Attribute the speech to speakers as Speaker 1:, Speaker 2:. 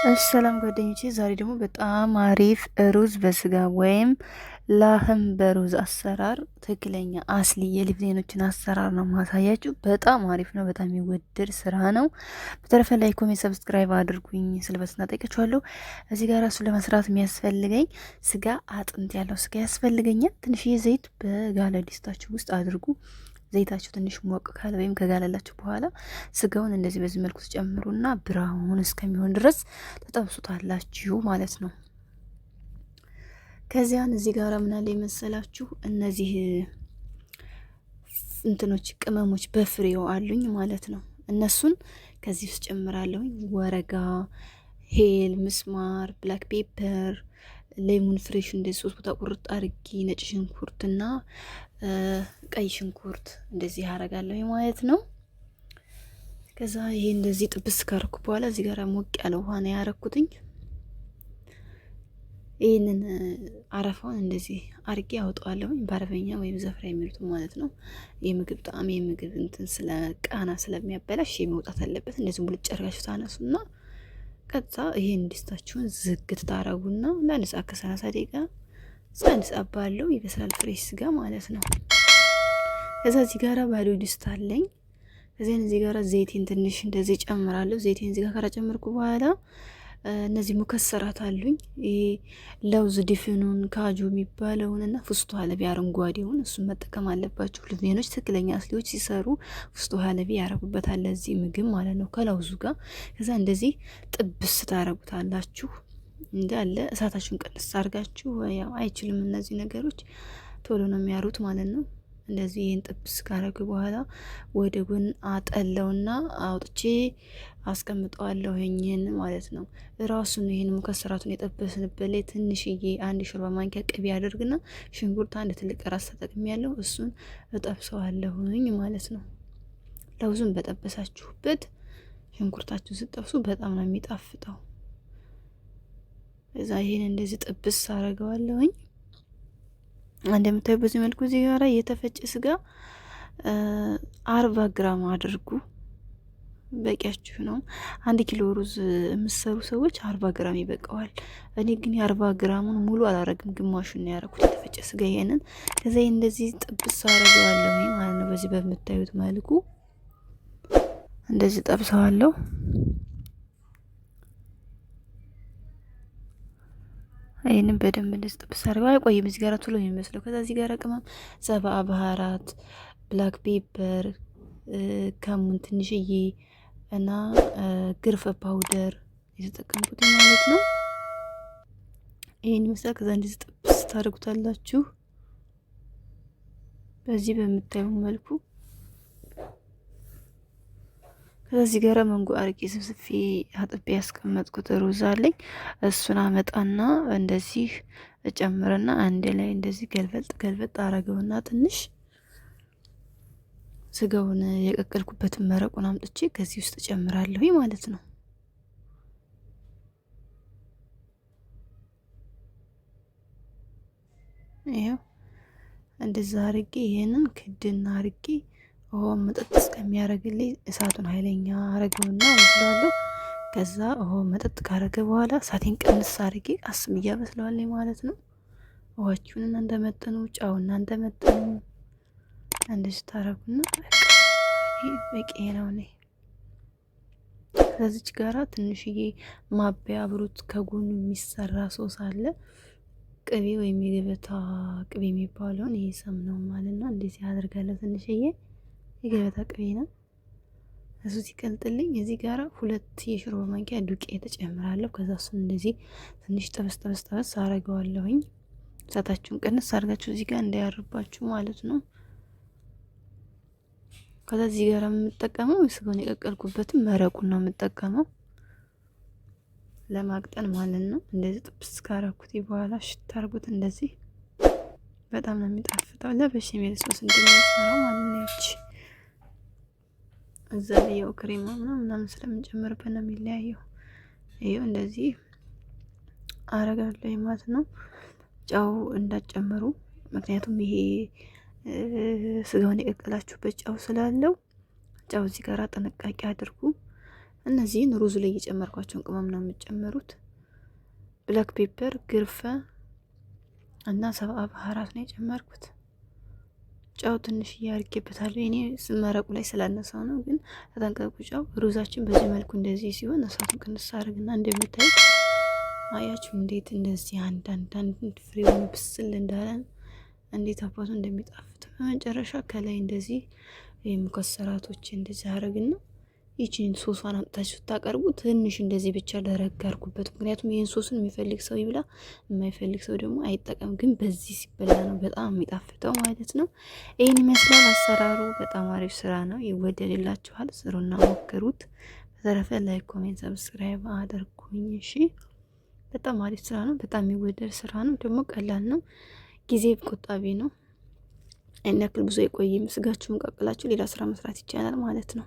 Speaker 1: ሰላም ጓደኞቼ፣ ዛሬ ደግሞ በጣም አሪፍ ሩዝ በስጋ ወይም ላህም በሩዝ አሰራር ትክክለኛ አስሊ የሊብኔኖችን አሰራር ነው ማሳያችሁ። በጣም አሪፍ ነው። በጣም የሚወደድ ስራ ነው። በተረፈ ላይ ኮሜንት፣ ሰብስክራይብ አድርጉኝ። ስለበስና ጠይቃችኋለሁ። እዚህ ጋር እሱ ለመስራት የሚያስፈልገኝ ስጋ አጥንት ያለው ስጋ ያስፈልገኛል። ትንሽዬ ዘይት በጋለ ዲስታችሁ ውስጥ አድርጉ። ዘይታችሁ ትንሽ ሞቅ ካለ ወይም ከጋለላችሁ በኋላ ስጋውን እንደዚህ በዚህ መልኩ ትጨምሩና ብራውን እስከሚሆን ድረስ ተጠብሱታላችሁ ማለት ነው። ከዚያን እዚህ ጋር ምን አለ የመሰላችሁ እነዚህ እንትኖች ቅመሞች በፍሬው አሉኝ ማለት ነው። እነሱን ከዚህ ውስጥ ጨምራለሁኝ። ወረጋ፣ ሄል፣ ምስማር፣ ብላክ ፔፐር፣ ሌሙን ፍሬሽ እንደዚህ 3 ቦታ ቁርጥ አርጊ፣ ነጭ ሽንኩርትና ቀይ ሽንኩርት እንደዚህ ያረጋለሁ ማለት ነው። ከዛ ይሄ እንደዚህ ጥብስ ካረኩ በኋላ እዚህ ጋር ሞቅ ያለ ውሃ ነው ያረኩትኝ። ይሄንን አረፋውን እንደዚህ አርጌ አውጣዋለሁ። በአረበኛ ወይም ዘፍራ የሚሉት ማለት ነው። የምግብ ጣዕም የምግብ እንትን ስለ ቃና ስለሚያበላሽ መውጣት አለበት። እንደዚህ ሙልጭ አርጋችሁ ታነሱና ከዛ ይሄን ድስታችሁን ዝግት ታረጉና ለአንድ ሰዓት ከ30 ደቂቃ አንድ ሰዓት ባለው ይበስላል። ፍሬሽ ስጋ ማለት ነው። ከዛ እዚህ ጋራ ባዶ ድስት አለኝ። ከዚያን እዚህ ጋራ ዘይቴን ትንሽ እንደዚህ ጨምራለሁ። ዘይቴን እዚህ ጋር ከጨመርኩ በኋላ እነዚህ ሙከሰራት አሉኝ። ይሄ ለውዝ ዲፍኑን ካጁ የሚባለውንና ፍስቱ ሀለቢ አረንጓዴውን እሱን መጠቀም አለባችሁ። ልብኔኖች ትክክለኛ አስሊዎች ሲሰሩ ፍስቱ ሀለቢ ያረጉበታል ለዚህ ምግብ ማለት ነው ከለውዙ ጋር። ከዛ እንደዚህ ጥብስ ታረጉታላችሁ እንዳለ እሳታችሁን ቀንስ አርጋችሁ። ያው አይችልም እነዚህ ነገሮች ቶሎ ነው የሚያሩት ማለት ነው። እንደዚህ ይሄን ጥብስ ካረጉ በኋላ ወደ ጎን አጠለውና አውጥቼ አስቀምጠዋለሁ ይሄን ማለት ነው። ራሱን ይሄን ሙከሰራቱን የጠበስንበት ላይ ትንሽዬ 1 ሾርባ ማንኪያ ቅቤ አድርግና ሽንኩርት አንድ ትልቅ ራስ ተጠቅሜያለሁ። እሱን እጠብሰዋለሁኝ ማለት ነው። ለውዙን በጠበሳችሁበት ሽንኩርታችሁን ስትጠብሱ በጣም ነው የሚጣፍጠው። እዛ ይሄን እንደዚህ ጥብስ አረጋዋለሁኝ። እንደምታዩ በዚህ መልኩ እዚህ ጋር የተፈጨ ስጋ 40 ግራም አድርጉ። በቂያችሁ ነው። 1 ኪሎ ሩዝ የምትሰሩ ሰዎች 40 ግራም ይበቃዋል። እኔ ግን የ40 ግራሙን ሙሉ አላረግም፣ ግማሹን ነው ያረኩት የተፈጨ ስጋ ይሄንን። ከዛ እንደዚህ ጥብስ አረጋዋለሁ ማለት ነው። በዚህ በምታዩት መልኩ እንደዚህ ጠብሰዋለሁ። ይሄንን በደንብ እንደዚህ ጥብስ አድርገው አይቆይም። እዚህ ጋር ቶሎ የሚመስለው። ከዛ እዚህ ጋር ቅመም ሰባ ባህራት፣ ብላክ ፔፐር፣ ከሙን ትንሽዬ እና ግርፈ ፓውደር የተጠቀምኩት ማለት ነው። ይሄን ይመስላል። ከዛ እንደዚህ ጥብስ ታደርጉታላችሁ በዚህ በምታዩ መልኩ። ከዚህ ጋር መንጎ አርቄ ስብስፌ አጥቤ ያስቀመጥኩት ሩዝ አለኝ። እሱን አመጣና እንደዚህ እጨምርና አንድ ላይ እንደዚህ ገልበጥ አረገውና ትንሽ ስጋውን የቀቀልኩበትን መረቁን አምጥቼ ከዚህ ውስጥ እጨምራለሁ ማለት ነው። ይሄው እንደዛ አርጌ ይሄንን ክድና አርጌ ውሃውን መጠጥ እስከሚያረግልኝ እሳቱን ኃይለኛ አረገውና ወስደዋለሁ። ከዛ ውሃውን መጠጥ ካረገ በኋላ እሳቴን ቀንስ አርጌ አስም እያበስለዋለኝ ማለት ነው። ውሃችሁን እናንተ መጠኑ፣ ጫው እናንተ መጠኑ እንደዚህ ታረጉና በቂ ነው። እኔ ከዚች ጋራ ትንሽዬ ማቢያ አብሮት ከጎኑ የሚሰራ ሶስ አለ። ቅቤ ወይም የገበታ ቅቤ የሚባለውን ይሄ ሰም ነው ማለት ነው። እንደዚህ አደርጋለሁ ትንሽዬ የገበታ ቅቤ ነው። እሱ ሲቀልጥልኝ እዚህ ጋር 2 የሾርባ ማንኪያ ዱቄት ተጨምራለሁ። ከዛ እሱን እንደዚህ ትንሽ ጠበስ አረገዋለሁኝ። እሳታችሁን ቀንስ አድርጋችሁ እዚህ ጋር እንዳያርባችሁ ማለት ነው። ከዛ እዚህ ጋር የምጠቀመው ስጋውን የቀቀልኩበትን መረቁን ነው የምጠቀመው ለማቅጠን ማለት ነው። እንደዚህ ጥብስ ካረኩት በኋላ ሽታ አርጉት። እንደዚህ በጣም ነው የሚጣፍጠው። ለበሽሜል ሶስ እንደሚሰራው ማለት ነው። እዛ ላይ ያው ክሬማ ምናምን ስለምንጨምርበት ነው የሚለያየው። ይሄው እንደዚህ አረጋለሁ ማለት ነው። ጫው እንዳጨመሩ፣ ምክንያቱም ይሄ ስጋውን የቀቀላችሁበት ጫው ስላለው ጫው እዚህ ጋር ጥንቃቄ አድርጉ። እነዚህን ሩዙ ላይ እየጨመርኳቸውን ቅመም ነው የምጨምሩት። ብላክ ፔፐር፣ ግርፈ እና ሰብአ ባህራት ነው የጨመርኩት። ጨው ትንሽ እያርጌበታለሁ። እኔ መረቁ ላይ ስላነሳው ነው፣ ግን ተጠንቀቁ። ጨው ሩዛችን በዚህ መልኩ እንደዚህ ሲሆን እሳቱን ቅንስ አድርግና እንደምታዩት አያችሁ እንዴት እንደዚህ አንድ ፍሬውን ብስል እንዳለ እንዴት አባቱ እንደሚጣፍጥ። በመጨረሻ ከላይ እንደዚህ ሙከሰራቶች እንደዚህ አረግና ይቺን ሶሷን አምጥታችሁ ስታቀርቡ ትንሽ እንደዚህ ብቻ ደረግ አድርጉበት። ምክንያቱም ይህን ሶስን የሚፈልግ ሰው ይብላ፣ የማይፈልግ ሰው ደግሞ አይጠቀም። ግን በዚህ ሲበላ ነው በጣም የሚጣፍጠው ማለት ነው። ይህን ይመስላል አሰራሩ። በጣም አሪፍ ስራ ነው፣ ይወደድላችኋል። ስሩና ሞክሩት። በተረፈ ላይክ፣ ኮሜንት፣ ሰብስክራይብ አድርጉኝ። እሺ፣ በጣም አሪፍ ስራ ነው። በጣም የሚወደድ ስራ ነው። ደግሞ ቀላል ነው፣ ጊዜ ቆጣቢ ነው። እነክል ብዙ አይቆይም። ስጋችሁን ቀቅላችሁ ሌላ ስራ መስራት ይቻላል ማለት ነው።